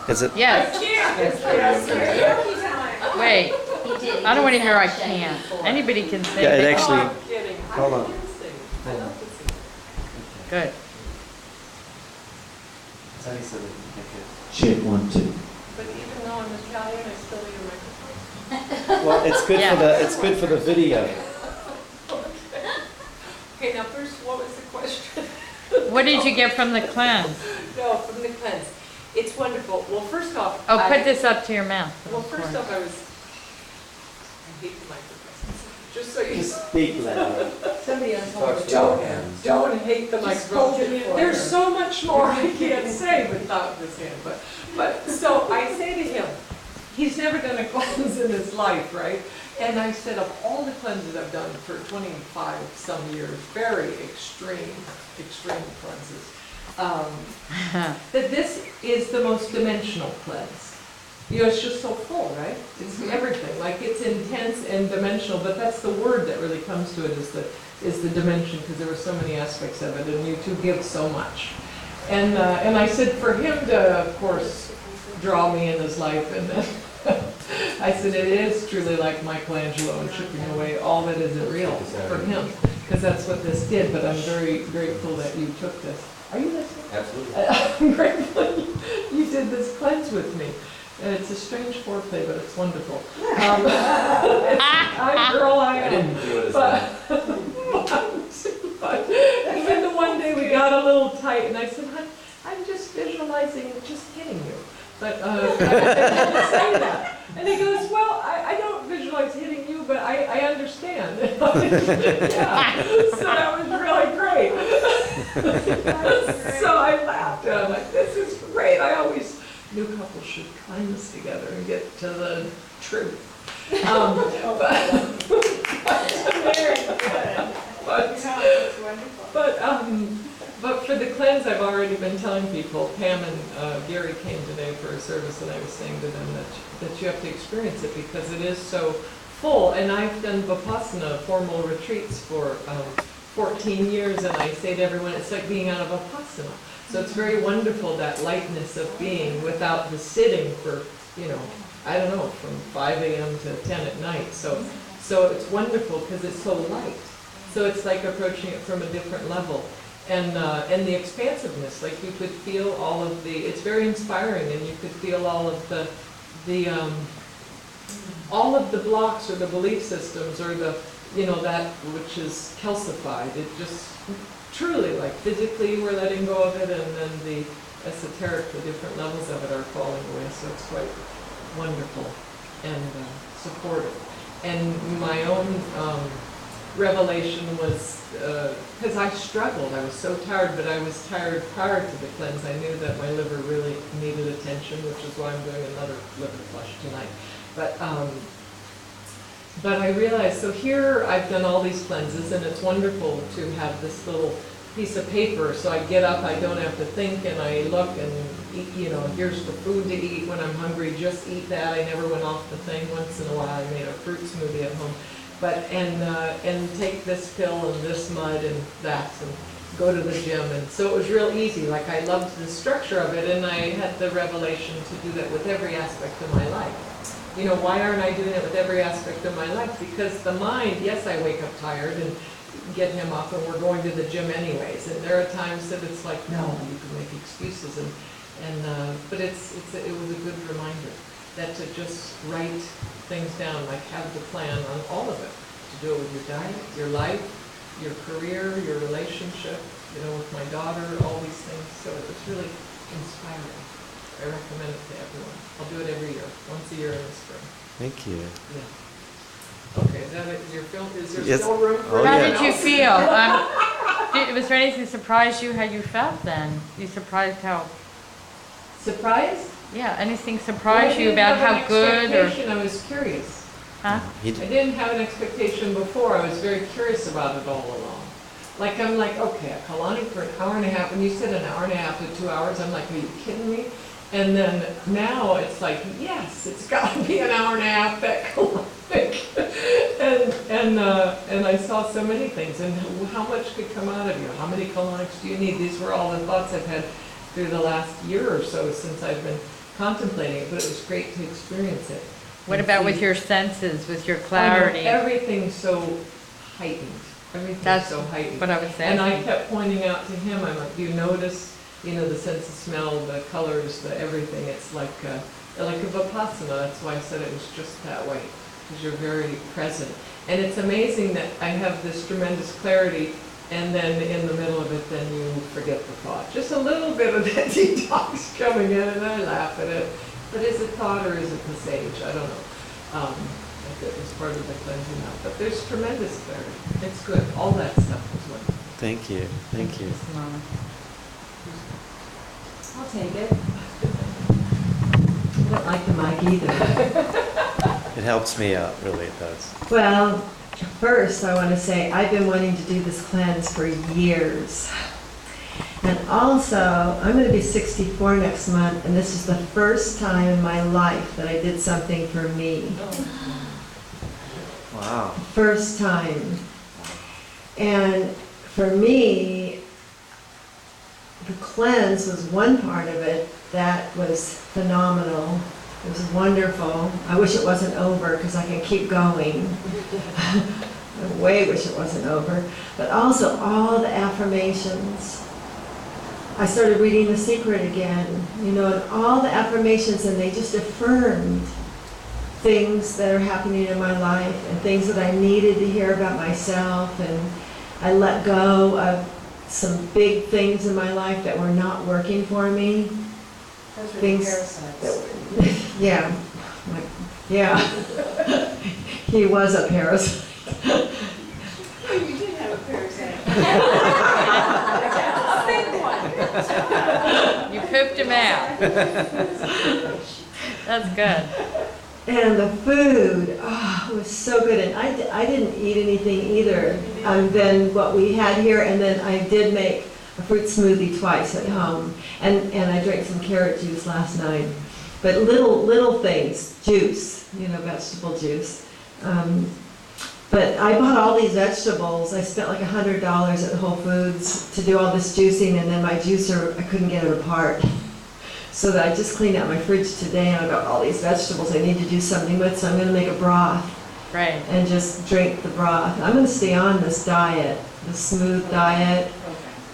Is it? Yes. Wait, I don't want to hear I can't. Anybody can say Yeah, it that. actually. I'm kidding. Hold on. I love to sing. Good. Check 1, 2. But even though I'm Italian, I still need a microphone. Well, it's good Yeah. for the it's good for the video. Okay, now first, what was the question? What did you get from the cleanse? No, from the cleanse. It's wonderful. Well, first off. Oh, put this up to your mouth. Well, first off, I hate the microphone. Just so you. Just speak louder. Somebody else Talk to don't, your hands. don't hate the microphone. There's so much more I can't say without this hand, but, so I say to him, he's never done a cleanse in his life, right? And I said, of all the cleanses I've done for 25 some years, very extreme cleanses, that this is the most dimensional cleanse. You know, it's just so full, right? It's everything, like it's intense and dimensional, but that's the word that really comes to it is the dimension, because there were so many aspects of it, and you two give so much. And I said for him to, of course, draw me in his life, and then I said it is truly like Michelangelo and chipping away all that isn't real for him, because that's what this did, but I'm very grateful that you took this. Are you listening? Absolutely. I'm grateful you did this cleanse with me. And it's a strange foreplay, but it's wonderful. I'm girl, I I am. didn't do it as But even the one day we got a little tight, and I said, I'm just visualizing just hitting you. But I didn't say that. And he goes, well, I don't visualize hitting you, but I understand. Yeah. So that was really great. So I laughed, and I'm like, this is great. I always knew couples should cleanse together and get to the truth. But for the cleanse, I've already been telling people, Pam and Gary came today for a service, and I was saying to them that you have to experience it because it is so full. And I've done Vipassana formal retreats for 14 years, and I say to everyone, it's like being out of Vipassana. So it's very wonderful, that lightness of being without the sitting for, I don't know, from 5 a.m. to 10 at night. So it's wonderful because it's so light. So it's like approaching it from a different level. And the expansiveness, like you could feel all of the, it's very inspiring, and you could feel all of the blocks or the belief systems or the, that which is calcified. It just truly, like physically we're letting go of it, and then the esoteric, the different levels of it are falling away. So it's quite wonderful and supportive. And my own revelation was, because I struggled, I was so tired, but I was tired prior to the cleanse. I knew that my liver really needed attention, which is why I'm doing another liver flush tonight. But I realized, so here I've done all these cleanses, and it's wonderful to have this little piece of paper, so I get up, I don't have to think, and I look and eat, here's the food to eat when I'm hungry, just eat that. I never went off the thing. Once in a while I made a fruit smoothie at home. And take this pill and this mud and that, and go to the gym. And so it was real easy. Like, I loved the structure of it, and I had the revelation to do that with every aspect of my life. Why aren't I doing it with every aspect of my life? Because the mind, yes, I wake up tired and get him up, and we're going to the gym anyways. And there are times that it's like, no, you can make excuses. But it was a good reminder that to just write things down, like have the plan on all of it. To do it with your diet, your life, your career, your relationship, with my daughter, all these things. So it's really inspiring. I recommend it to everyone. I'll do it every year, once a year in the spring. Thank you. Yeah. Okay, is that it? Your film? Is there Yes. still room for Oh, How yeah. did you feel? Was there anything surprised you how you felt then? You surprised how? Surprise? Yeah, anything surprised you about how good or? I was curious. Huh? He I d- didn't have an expectation before. I was very curious about it all along. Like, I'm like, okay, a colonic for an hour and a half. When you said an hour and a half to 2 hours, I'm like, are you kidding me? And then now it's like, yes, it's got to be an hour and a half at colonic. And I saw so many things. And how much could come out of you? How many colonics do you need? These were all the thoughts I've had. through the last year or so since I've been contemplating it, but it was great to experience it. What And about see- with your senses, with your I know, clarity? everything's so heightened, everything's That's so heightened. what I was saying. And I kept pointing out to him, I'm like, do you notice, you know, the sense of smell, the colors, the everything, it's like a Vipassana, that's why I said it was just that way, because you're very present. And it's amazing that I have this tremendous clarity, and then in the middle of it, then you forget the thought. Just a little bit of that detox coming in, and I laugh at it. But is it thought or is it the sage? I don't know. If it was part of the cleansing out. But there's tremendous clarity. It's good. All that stuff is wonderful. Thank you. Thank you. Mama. I'll take it. I don't like the mic either. It helps me out, really, it does. Well, first I want to say I've been wanting to do this cleanse for years. And also, I'm going to be 64 next month, and this is the first time in my life that I did something for me. Wow. First time. And for me, the cleanse was one part of it that was phenomenal. It was wonderful. I wish it wasn't over because I can keep going. I way wish it wasn't over. But also all the affirmations. I started reading The Secret again, you know, and all the affirmations, and they just affirmed things that are happening in my life and things that I needed to hear about myself, and I let go of some big things in my life that were not working for me. Those were Things parasites. Yeah, like, yeah. He was a parasite. Oh, you did have a parasite. Big one. You pooped him out. That's good. And the food, oh, it was so good. And I didn't eat anything either than what we had here. And then I did make a fruit smoothie twice at home. And I drank some carrot juice last night. But little things, juice, you know, vegetable juice. But I bought all these vegetables. I spent like $100 at Whole Foods to do all this juicing, and then my juicer, I couldn't get it apart. So that I just cleaned out my fridge today, and I got all these vegetables I need to do something with, so I'm gonna make a broth Right. and just drink the broth. I'm gonna stay on this diet, the smooth diet,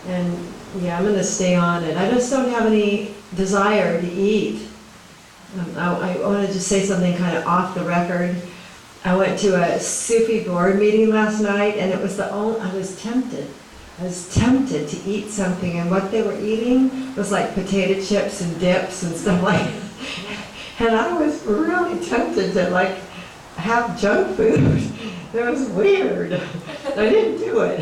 and yeah, I'm gonna stay on it. I just don't have any desire to eat. I want to just say something kind of off the record. I went to a Sufi board meeting last night, and it was the only, I was tempted to eat something, and what they were eating was like potato chips and dips and stuff like that. And I was really tempted to like have junk food. It was weird. I didn't do it.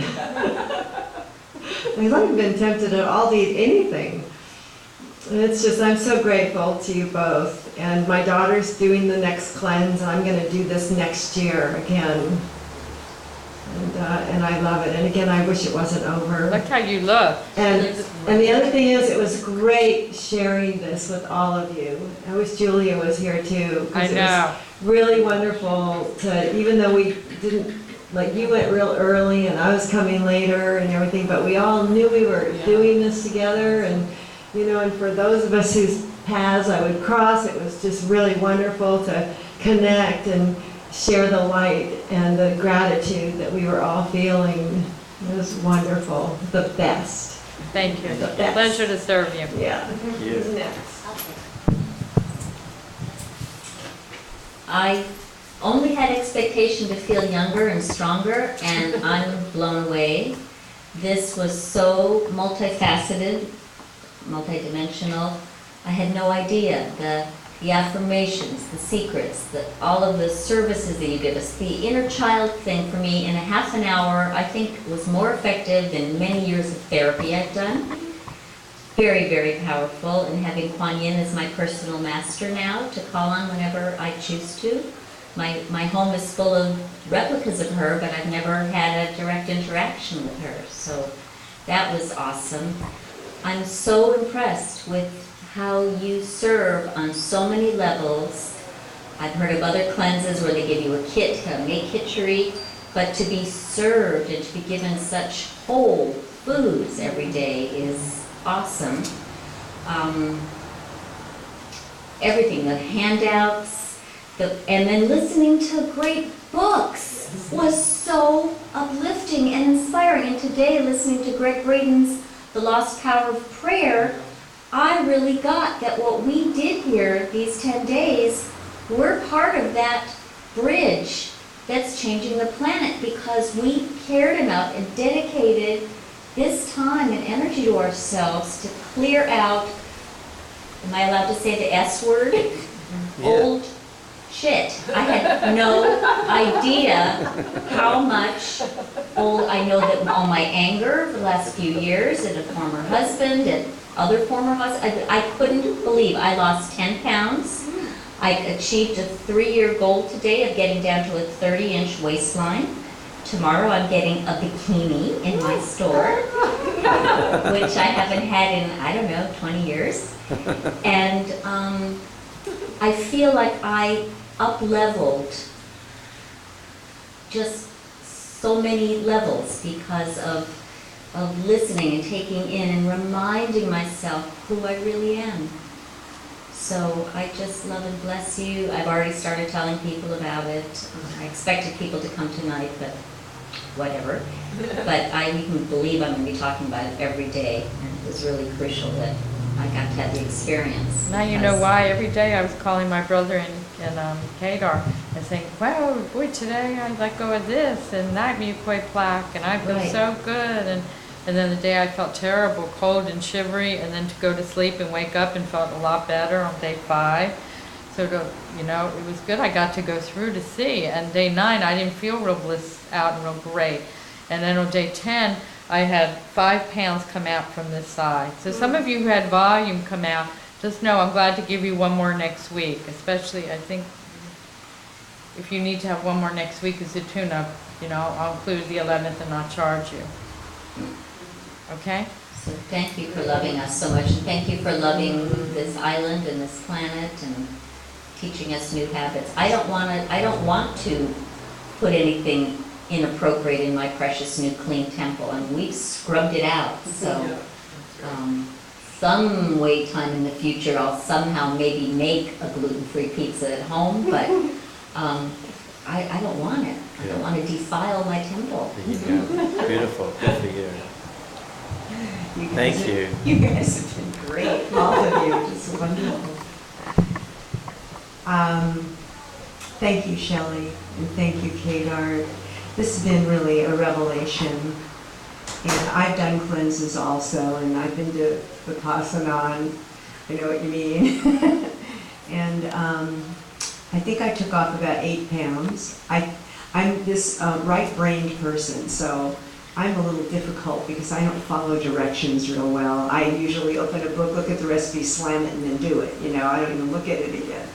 Because I've been tempted at all to eat anything. And it's just, I'm so grateful to you both. And my daughter's doing the next cleanse, and I'm going to do this next year again. And I love it. And again, I wish it wasn't over. Look how you look. And the other thing is, it was great sharing this with all of you. I wish Julia was here too. 'Cause I know. It was really wonderful to, even though we didn't, like you went real early and I was coming later and everything, but we all knew we were doing this together. And, you know, and for those of us whose paths I would cross, it was just really wonderful to connect and share the light and the gratitude that we were all feeling. It was wonderful, the best. Thank you. The best. Pleasure to serve you. Yeah. you. Who's next? I only had expectation to feel younger and stronger, and I'm blown away. This was so multifaceted, multidimensional. I had no idea. The affirmations, the secrets, all of the services that you give us. The inner child thing for me in a half an hour, I think was more effective than many years of therapy I've done. Very, very powerful, and having Kuan Yin as my personal master now to call on whenever I choose to. My home is full of replicas of her, but I've never had a direct interaction with her, so that was awesome. I'm so impressed with how you serve on so many levels. I've heard of other cleanses where they give you a kit to make kitchery, but to be served and to be given such whole foods every day is awesome. um, everything, the handouts, and then listening to great books was so uplifting and inspiring. And today, listening to Greg Braden's The Lost Power of Prayer, I really got that what we did here these 10 days, we're part of that bridge that's changing the planet, because we cared enough and dedicated this time and energy to ourselves to clear out, am I allowed to say the S word? Yeah. Old shit. I had no idea how much old, I know that all my anger for the last few years at a former husband and other former husbands, I couldn't believe I lost 10 pounds. I achieved a 3-year goal today of getting down to a 30-inch waistline. Tomorrow I'm getting a bikini in my store, which I haven't had in, I don't know, 20 years. And I feel like I up-leveled just so many levels because of listening and taking in and reminding myself who I really am. So I just love and bless you. I've already started telling people about it. I expected people to come tonight, but whatever. But I even believe I'm going to be talking about it every day, and it was really crucial that I got to have the experience. Now you know why. Every day I was calling my brother and Kadar and saying, wow, boy, today I let go of this and that mucoid plaque, and I feel Right. so good. And then the day I felt terrible, cold and shivery, and then to go to sleep and wake up and felt a lot better on day 5. So, it was good. I got to go through to see. And day 9, I didn't feel real bliss out and real great. And then on day 10, I had 5 pounds come out from this side. So some of you who had volume come out, just know I'm glad to give you one more next week. Especially, I think, if you need to have one more next week as a tune-up, I'll include the 11th and not charge you. Okay? So thank you for loving us so much, and thank you for loving this island and this planet and teaching us new habits. I don't want to put anything inappropriate in my precious new clean temple, and we've scrubbed it out. So some time in the future I'll somehow maybe make a gluten-free pizza at home, but I don't want it. I don't want to defile my temple. Yeah. Beautiful. Good for you. Thank you. You guys have been great, all of you, just wonderful. Thank you, Shelley, and thank you, Kadar. This has been really a revelation. And I've done cleanses also, and I've been to Vipassana. I know what you mean. And I think I took off about 8 pounds. I'm this right-brained person, so I'm a little difficult because I don't follow directions real well. I usually open a book, look at the recipe, slam it, and then do it. I don't even look at it again.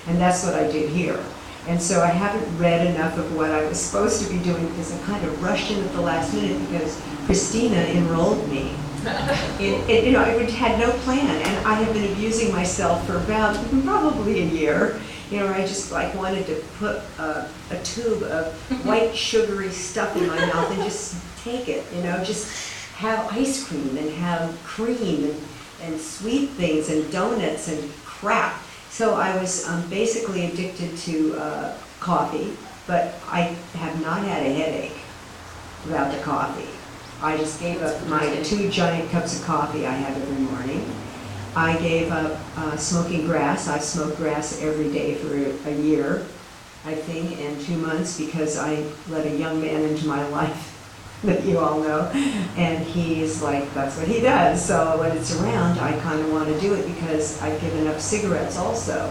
And that's what I did here. And so I haven't read enough of what I was supposed to be doing because I kind of rushed in at the last minute because Christina enrolled me. I had no plan, and I have been abusing myself for about probably a year. I just wanted to put a tube of white sugary stuff in my mouth and just take it, just have ice cream and have cream and sweet things and donuts and crap. So I was basically addicted to coffee, but I have not had a headache without the coffee. I just gave up my 2 giant cups of coffee I have every morning. I gave up smoking grass. I've smoked grass every day for a year, I think, and 2 months because I let a young man into my life that you all know, and he's like, that's what he does. So when it's around, I kind of want to do it because I've given up cigarettes also.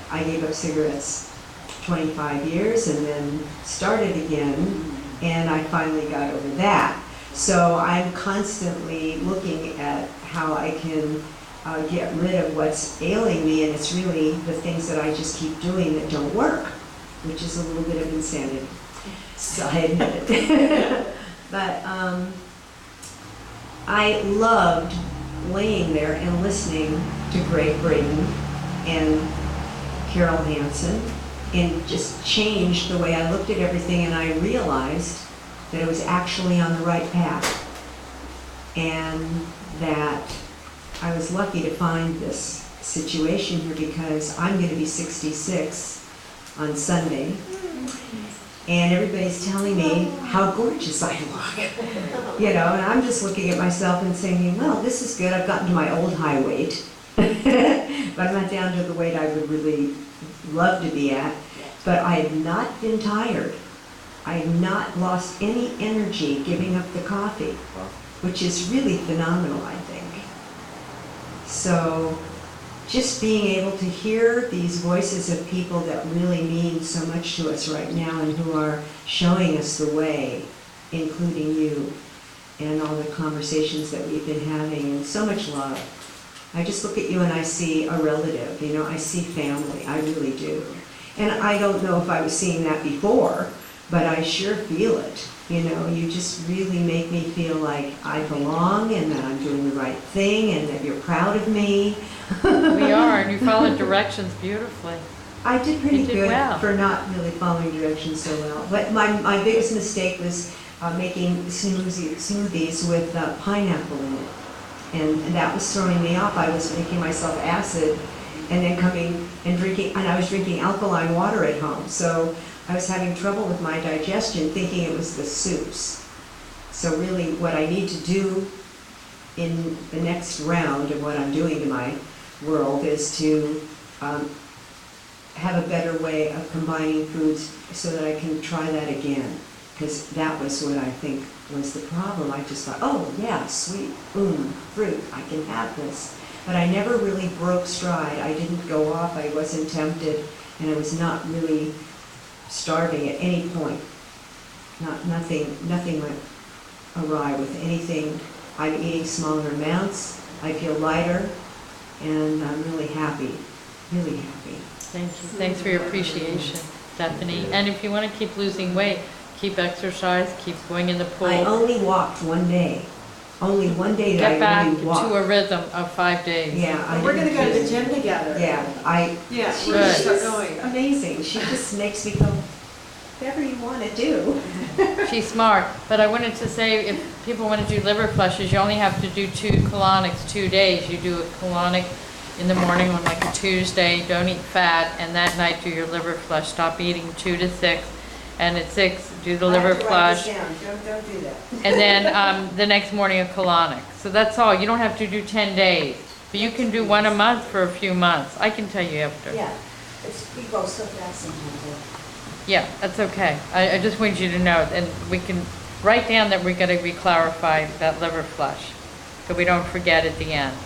I gave up cigarettes 25 years and then started again, and I finally got over that. So I'm constantly looking at how I can get rid of what's ailing me, and it's really the things that I just keep doing that don't work, which is a little bit of insanity. So I admit it. But I loved laying there and listening to Greg Braden and Carol Hansen, and just changed the way I looked at everything, and I realized that it was actually on the right path, and that I was lucky to find this situation here because I'm going to be 66 on Sunday. And everybody's telling me how gorgeous I look. You know, and I'm just looking at myself and saying, well, this is good. I've gotten to my old high weight. But I'm not down to the weight I would really love to be at. But I have not been tired. I have not lost any energy giving up the coffee, which is really phenomenal, I think. So just being able to hear these voices of people that really mean so much to us right now and who are showing us the way, including you, and all the conversations that we've been having, and so much love. I just look at you and I see a relative, you know, I see family, I really do. And I don't know if I was seeing that before, but I sure feel it. You know, you just really make me feel like I belong and that I'm doing the right thing and that you're proud of me. We are, and you followed directions beautifully. I did pretty You did good well. for not really following directions so well. But my biggest mistake was making smoothies with pineapple in it. And that was throwing me off. I was making myself acid and then coming and drinking, and I was drinking alkaline water at home. So I was having trouble with my digestion thinking it was the soups. So really what I need to do in the next round of what I'm doing to my world is to have a better way of combining foods so that I can try that again. Because that was what I think was the problem. I just thought, oh yeah, sweet, fruit, I can have this. But I never really broke stride. I didn't go off, I wasn't tempted, and I was not really starving at any point. Nothing went awry with anything. I'm eating smaller amounts, I feel lighter, and I'm really happy, really happy. Thank you. Thanks for your appreciation, Stephanie. And if you want to keep losing weight, keep exercise, keep going in the pool. I only walked one day. Only one day Get that back I really walked. to a rhythm of 5 days. Yeah, I We're gonna didn't go to the just- gym together. Yeah, Yeah, she- we're gonna Good. start she's going. amazing. She just makes me go, whatever you want to do. She's smart, but I wanted to say, if people want to do liver flushes, you only have to do 2 colonics, 2 days. You do a colonic in the morning on like a Tuesday, don't eat fat, and that night do your liver flush. Stop eating 2 to 6, and at 6, do the liver flush. Don't do that. And then the next morning a colonic. So that's all. You don't have to do 10 days, but you can do 1 a month for a few months. I can tell you after. Yeah, we go so fast sometimes. Yeah, that's okay. I just want you to know, and we can write down that we're going to re-clarify that liver flush, so we don't forget at the end.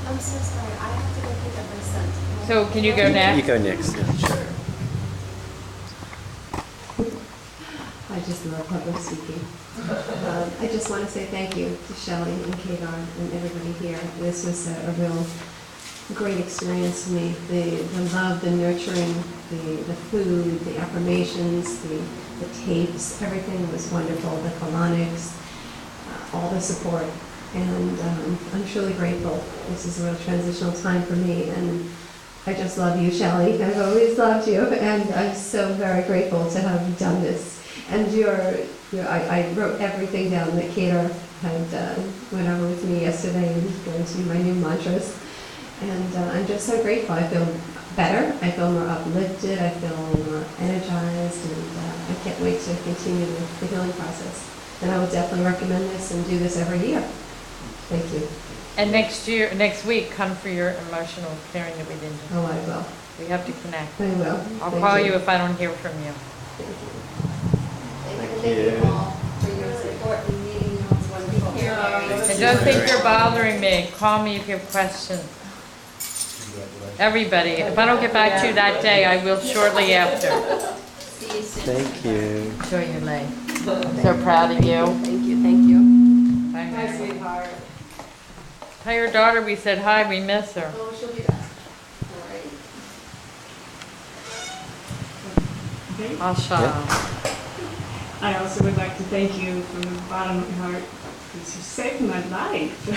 I'm so sorry, I have to go pick up my son. So can you go You next? go next, yeah, sure. I just love public speaking. I just want to say thank you to Shelley and Kadar and everybody here. This was a real great experience for me. The love, the nurturing, the food, the affirmations, the tapes, everything was wonderful. The colonics, all the support. And I'm truly grateful. This is a real transitional time for me. And I just love you, Shelley. I've always loved you. And I'm so very grateful to have done this. And I wrote everything down that Kadar had went over with me yesterday and going to my new mantras. And I'm just so grateful. I feel better. I feel more uplifted. I feel more energized. And I can't wait to continue the healing process. And I would definitely recommend this and do this every year. Thank you. And next week, come for your emotional clearing that we didn't do. Oh, I will. We have to connect. I will. I'll Thank call you if I don't hear from you. Thank you all for your support and meeting. It was wonderful. And don't think you're bothering me. Call me if you have questions. Everybody, if I don't get back to you that day, I will shortly after. See you soon. Thank you. Enjoy your lay. I'm so proud of you. Thank you, thank you. Bye, Hi, Mary. sweetheart. Tell your daughter we said hi, we miss her. Oh, she'll be back. All right. Asha. I also would like to thank you from the bottom of my heart because you saved my life.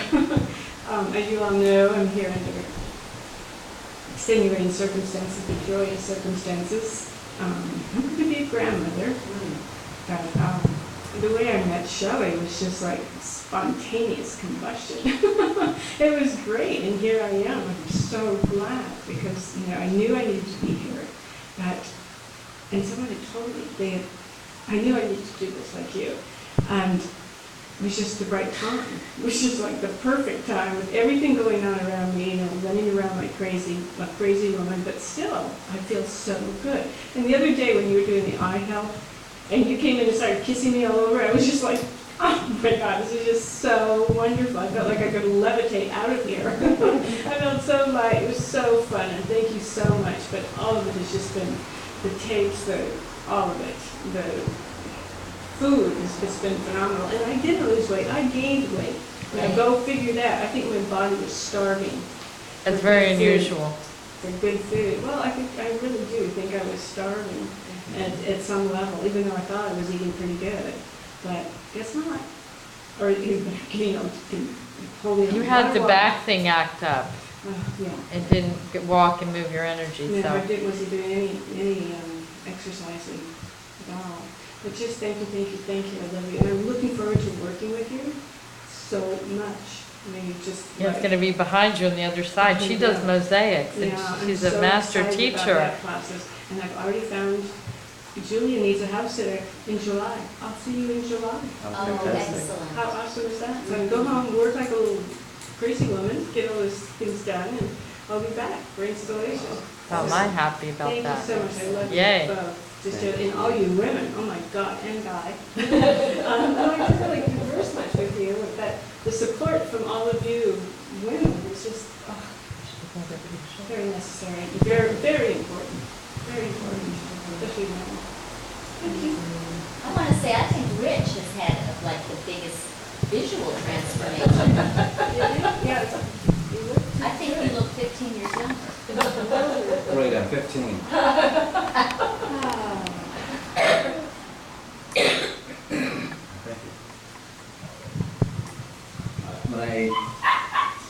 As you all know, I'm here under extenuating circumstances, but joyous circumstances. I'm going to be a grandmother, but the way I met Shelley was just like spontaneous combustion. It was great, and here I am. I'm so glad because, you know, I knew I needed to be here, but, and someone had told me, I knew I needed to do this like you, and it was just the right time. It was just like the perfect time with everything going on around me, you know, running around like crazy, a crazy woman, but still, I feel so good. And the other day when you were doing the eye health, and you came in and started kissing me all over, I was just like, oh my God, this is just so wonderful. I felt like I could levitate out of here. I felt so light. It was so fun, and thank you so much. But all of it has just been the tapes, all of it. The food has just been phenomenal. And I didn't lose weight. I gained weight. Now go figure that. I think my body was starving. That's very unusual. For good food. Well, I really do think I was starving at some level, even though I thought I was eating pretty good. But guess not. Or, you know, holding. You had the back thing act up. Yeah. It didn't walk and move your energy, No, I so. wasn't doing any exercising at all. But just thank you, I love you. And I'm looking forward to working with you so much. I mean, you just. Yeah, it's gonna be behind you on the other side. She does Yeah. mosaics, and Yeah, she's I'm a so master excited about teacher. that classes. And I've already found, Julia needs a house sitter in July. I'll see you in July. Oh, excellent. How awesome is that? So I can go home, work like a little crazy woman, get all those things done, and I'll be back for installation. How am I happy about Thank that? you so much. I love Yay. you both. Just and all you women, oh my God, and Guy. I don't really converse much with you, but the support from all of you women is just very necessary, very, very important, especially women. Thank you. I want to say, I think Rich has had like the biggest visual transformation. Yeah, you look I think you look 15 years younger. Right, I'm 15.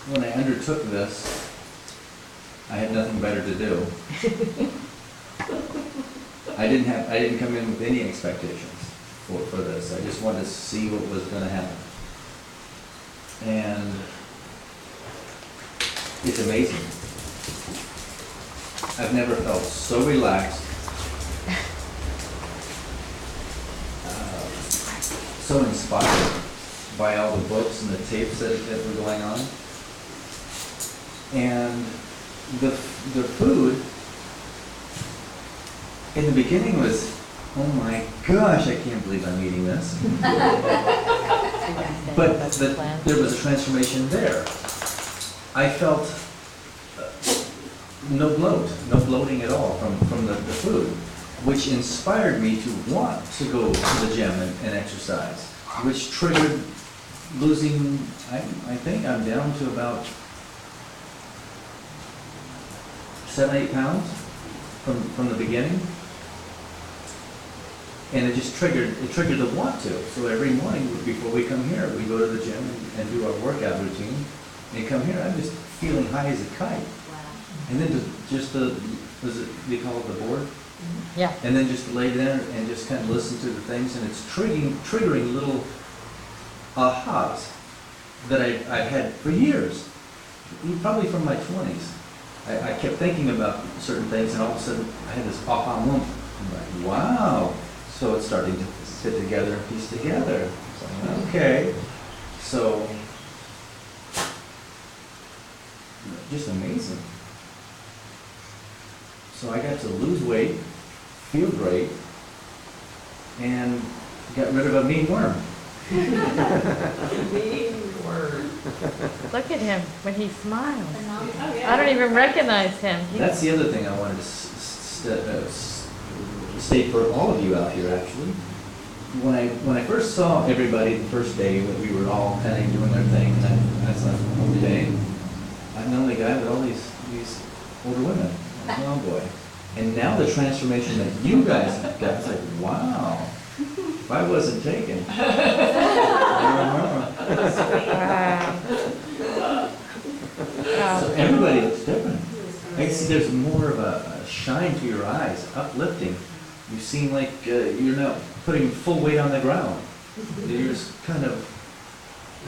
When I undertook this, I had nothing better to do. I didn't come in with any expectations for this. I just wanted to see what was going to happen. And it's amazing. I've never felt so relaxed, so inspired by all the books and the tapes that were going on. And the food in the beginning was, oh my gosh, I can't believe I'm eating this. But there was a transformation there. I felt no bloating at all from the food, which inspired me to want to go to the gym and exercise, which triggered losing, I think I'm down to about 7-8 pounds from the beginning. And it just triggered the want to. So every morning before we come here, we go to the gym and do our workout routine. And come here, I'm just feeling high as a kite. Wow. Mm-hmm. Mm-hmm. Mm-hmm. And then was it, they call it the board? Yeah. And then just lay there and just kind of listen to the things, and it's triggering little ahas that I've had for years, probably from my 20s. I kept thinking about certain things, and all of a sudden I had this aha moment. I'm like, wow. So it's starting to fit together and piece together. So, okay. So, just amazing. So I got to lose weight, feel great, and got rid of a mean worm. Mean word. Look at him when he smiles. Phenomenal. Oh, yeah. I don't even recognize him. That's the other thing I wanted to state for all of you out here, actually. When I first saw everybody the first day, that we were all kind of doing our thing, and I was like, okay, I'm the only guy with all these older women. Oh boy. And now the transformation that you guys have got, it's like, wow. If I wasn't taken. So everybody looks different. I see there's more of a shine to your eyes, uplifting. You seem like you're not putting full weight on the ground. You're just kind of.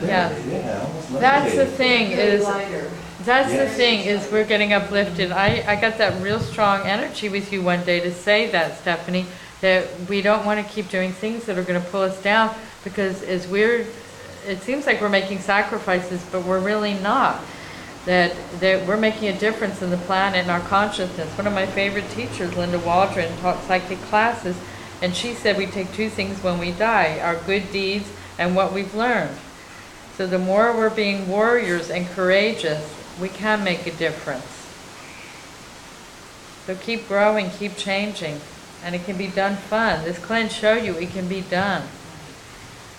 Yeah. Yeah, almost That's the levitating. thing is, Lighter. that's the Yes. thing is we're getting uplifted. I got that real strong energy with you one day to say that, Stephanie, that we don't want to keep doing things that are going to pull us down because it seems like we're making sacrifices, but we're really not. That we're making a difference in the planet and our consciousness. One of my favorite teachers, Linda Waldron, taught psychic classes, and she said we take two things when we die, our good deeds and what we've learned. So the more we're being warriors and courageous, we can make a difference. So keep growing, keep changing, and it can be done fun. This cleanse show you it can be done.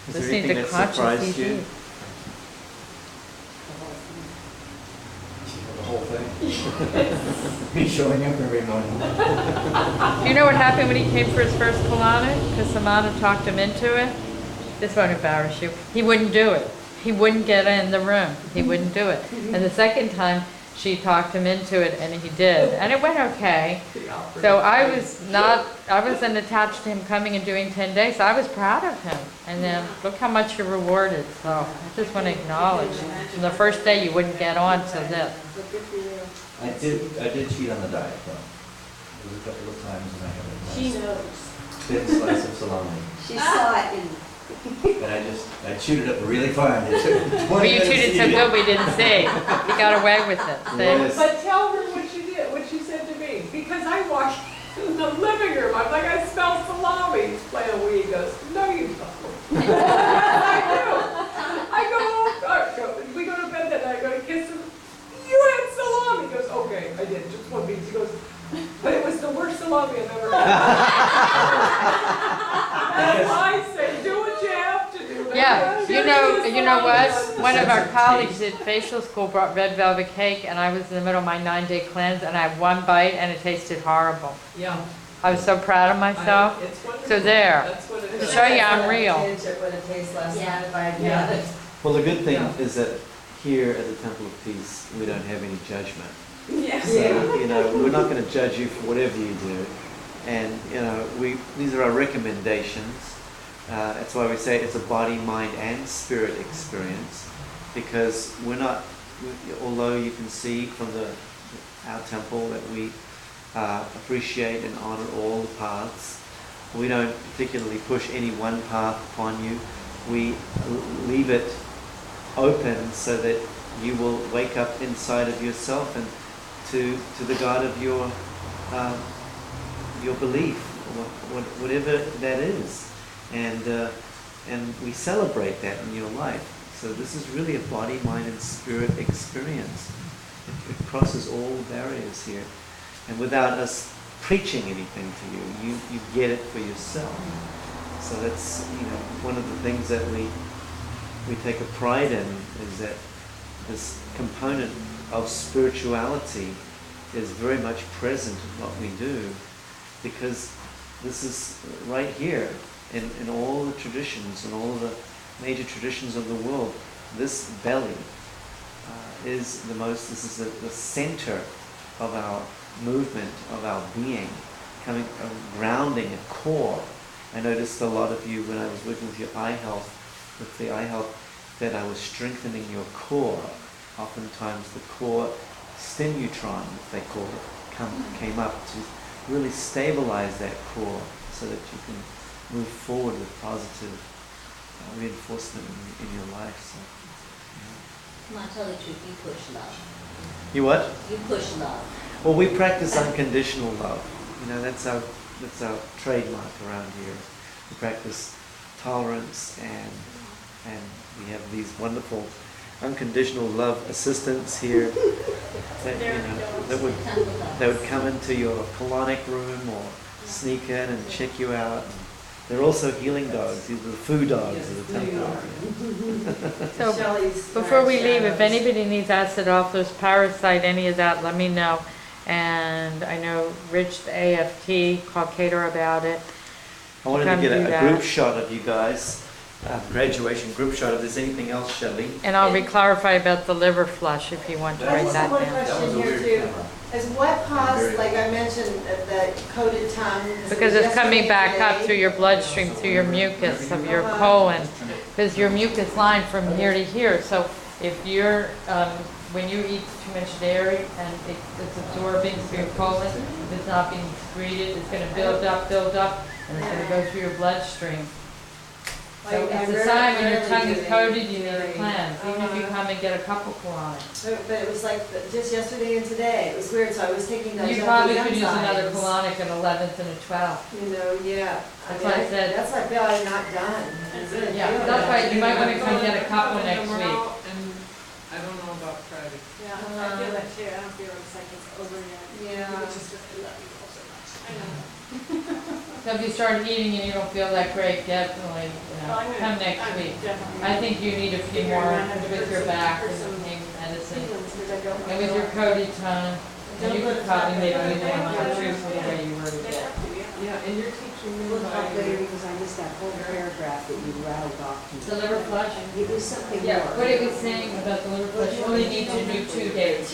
Is Just there need anything to that surprised consciously you? be. The whole thing. Me showing up every morning. Do you know what happened when he came for his first colonic? Because Samana talked him into it. This won't embarrass you. He wouldn't do it. He wouldn't get in the room. He wouldn't do it. And the second time, she talked him into it, and he did. And it went okay. So I wasn't attached to him coming and doing 10 days. So I was proud of him. And then look how much you're rewarded. So I just want to acknowledge. From the first day, you wouldn't get on to this. I did cheat on the diet though. There was a couple of times when I had a She nice knows. thin slice of salami. She saw it in. And I chewed it up really fine. It took 20 But you minutes treated to so eat it. good we didn't see. You got away with it. See? Yes. But tell her what you did, what you said to me, because I walked in the living room, I'm like, I smell salami. He's playing a weed, he goes, no you don't. I do. We go to bed that night, I go to kiss him, you had salami. He goes, okay, I did, just one piece. He goes, but it was the worst salami I've ever had. That's why I say, do what you have to do. Yeah, you know what? One of our Sense of colleagues taste. at facial school brought red velvet cake, and I was in the middle of my 9-day cleanse, and I had one bite, and it tasted horrible. Yeah. I was so proud of myself. It's wonderful. So there. That's what it To is. show you I'm real. It would have tasted last Yeah. night if I had Yeah. had it. Well, the good thing Yeah. is that here at the Temple of Peace, we don't have any judgment. Yes. So, you know, we're not going to judge you for whatever you do. And, you know, these are our recommendations. That's why we say it's a body, mind, and spirit experience. Because we're not, although you can see from our temple that we appreciate and honor all the paths, we don't particularly push any one path upon you. We leave it open so that you will wake up inside of yourself and to the God of your belief, whatever that is, and we celebrate that in your life. So this is really a body, mind, and spirit experience. It crosses all barriers here, and without us preaching anything to you, you get it for yourself. So that's one of the things that we take a pride in, is that this component of spirituality is very much present in what we do, because this is right here in all the traditions and all the major traditions of the world. This belly is this is the center of our movement, of our being, grounding a core. I noticed a lot of you when I was working with your eye health, that I was strengthening your core. Oftentimes the core stimutron, they call it, came up to really stabilize that core so that you can move forward with positive reinforcement in your life. So, Come on, tell the truth, you push love. You what? You push love. Well, we practice unconditional love. That's our trademark around here. We practice tolerance, and we have these wonderful unconditional love assistants here that would come into your colonic room or sneak in and check you out. They're also healing dogs. These are the food dogs of the temple. So before we leave, if anybody needs acid off those parasite, any of that, let me know. And I know Rich, the AFT, called Cater about it. I wanted Come to do get a that. group shot of you guys, graduation group shot. If there's anything else, Shelley. And I'll re-clarify about the liver flush if you want to write that down. That was a weird camera. Is what caused, Very- like I mentioned, the coated tongue? Because it's coming back up through your bloodstream, through your mucus of your colon, because your mucus line from here to here. So if you're, when you eat too much dairy and it's absorbing through your colon, if it's not being excreted, it's gonna build up, and it's gonna go through your bloodstream. So it's a sign when your tongue is coated, you need a cleanse, even if you come and get a couple colonics. But it was like just yesterday and today, it was weird, so I was taking those. You probably could use another colonic, an 11th and a 12th. You know, yeah. That's why I said- That's why I feel I'm not done. Yeah, that's why you might wanna come get a couple next week. And I don't know about Friday. Yeah, I feel that too. I don't feel like it's over yet. Yeah. Which is good. I love you all so much. I know. So if you start eating and you don't feel that great, definitely, come next week. I think you need a few more with your back and some pain medicine. And with your coated tongue, and you could probably maybe leave one on the truth the way you were today. Yeah, and you're teaching me by. Because I missed that whole paragraph that you rattled off. The liver flush? It was something Yeah, more. what it was saying about the liver flush, you only need to do 2 days.